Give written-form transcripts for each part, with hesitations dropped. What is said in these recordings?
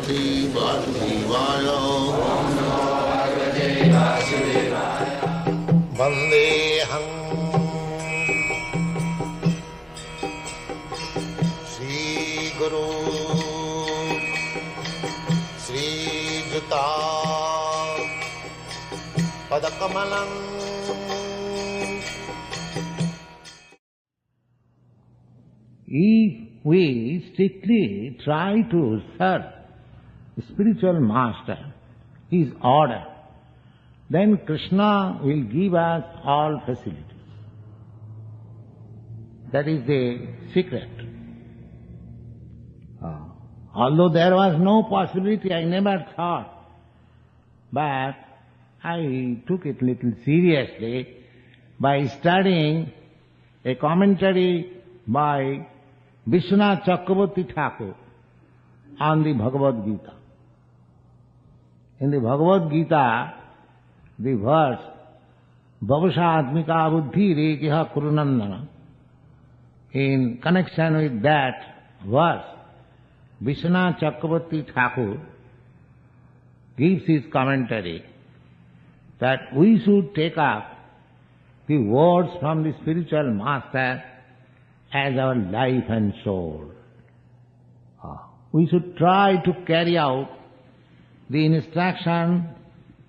Bhagavate Vasudevaya. Vandeham Shri Guru Shri Juta Padakamalam. If we strictly try to serve the spiritual master, his order, then Krishna will give us all facilities. That is the secret. Although there was no possibility, I never thought, but I took it little seriously by studying a commentary by Vishwanath Chakravarti Thakur on the Bhagavad Gita. In the Bhagavad Gita, the verse Bhavasatmika buddhi rekiha kurunandana, in connection with that verse, Vishwanath Chakravarti Thakur gives his commentary that we should take up the words from the spiritual master as our life and soul. We should try to carry out the instruction,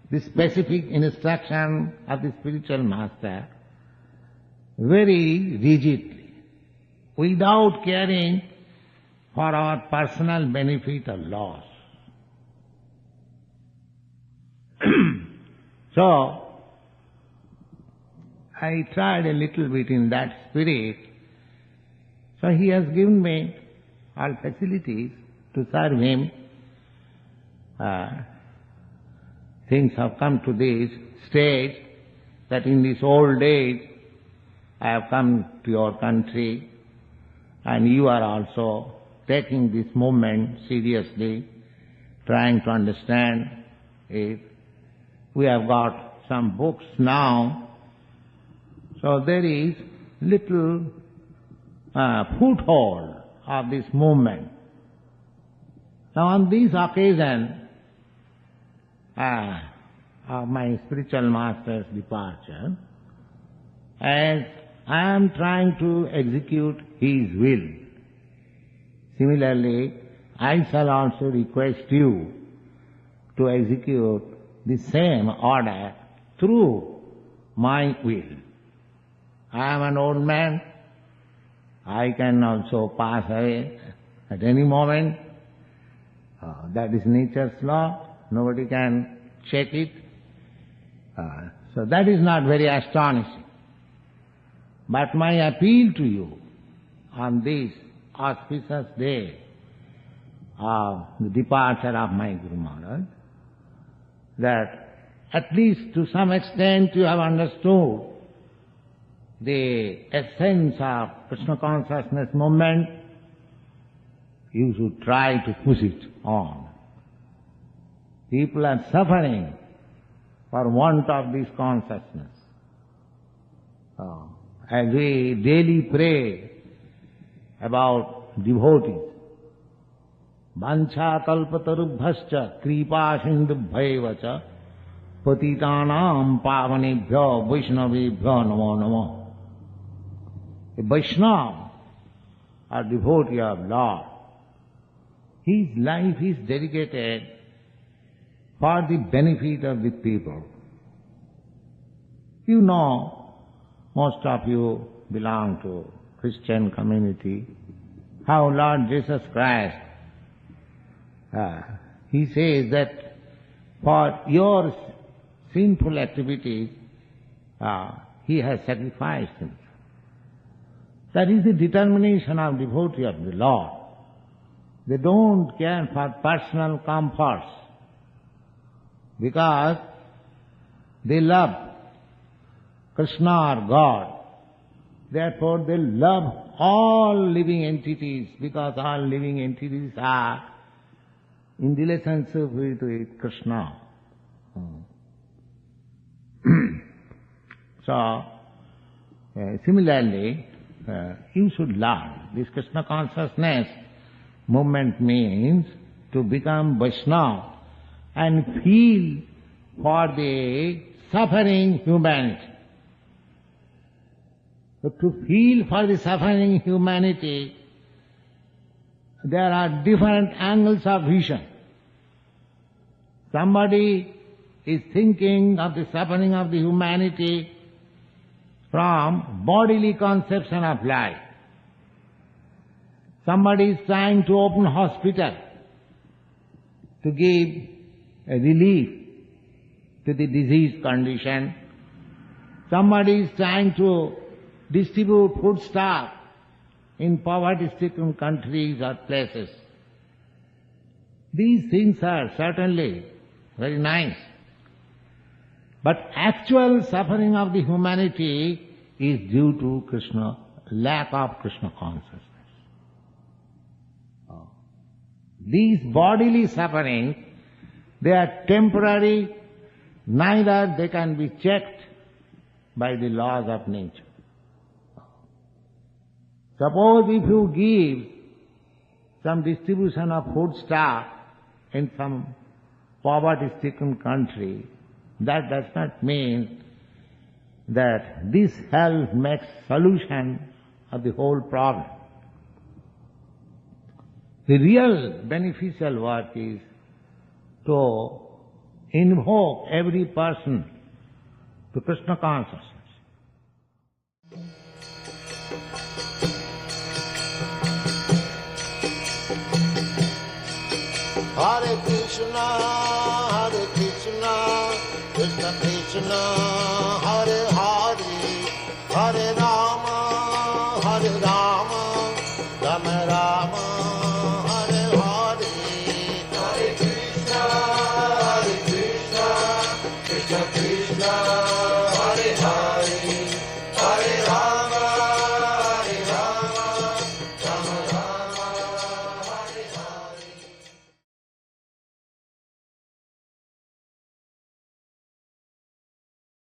the specific instruction of the spiritual master very rigidly, without caring for our personal benefit or loss. So, I tried a little bit in that spirit. So he has given me all facilities to serve him. Things have come to this stage that in this old age I have come to your country and you are also taking this movement seriously, trying to understand it. We have got some books now, so there is little foothold of this movement. Now on this occasion of my spiritual master's departure, as I am trying to execute his will, similarly I shall also request you to execute the same order through my will. I am an old man. I can also pass away at any moment. That is nature's law. Nobody can check it. So that is not very astonishing. But my appeal to you on this auspicious day of the departure of my Guru Maharaj, that at least to some extent you have understood the essence of Krishna consciousness movement, you should try to push it on. People are suffering for want of this consciousness. As we daily pray about devotees, Vancha kalpatarubhascha kripa sindubhaivacha patitanam pavanebhyo vaishnavebhyo namo namo. A Vaishnava, a devotee of Lord, his life is dedicated for the benefit of the people. You know, most of you belong to Christian community, how Lord Jesus Christ, he says that for your sinful activities, he has sacrificed himself. That is the determination of devotee of the Lord. They don't care for personal comforts because they love Krishna or God. Therefore they love all living entities because all living entities are in relationship with Krishna. So, similarly, you should learn. This Krishna consciousness movement means to become Vaishnava and feel for the suffering humanity. So to feel for the suffering humanity, there are different angles of vision. Somebody is thinking of the suffering of the humanity from bodily conception of life. Somebody is trying to open hospital to give a relief to the diseased condition. Somebody is trying to distribute foodstuff in poverty-stricken countries or places. These things are certainly very nice. But actual suffering of the humanity is due to Krishna, lack of Krishna consciousness. These bodily sufferings, they are temporary, neither they can be checked by the laws of nature. Suppose if you give some distribution of foodstuff in some poverty-stricken country, that does not mean that this help makes solution of the whole problem. The real beneficial work is to invoke every person to Krishna consciousness. Hare Krishna, Krishna Krishna, Hare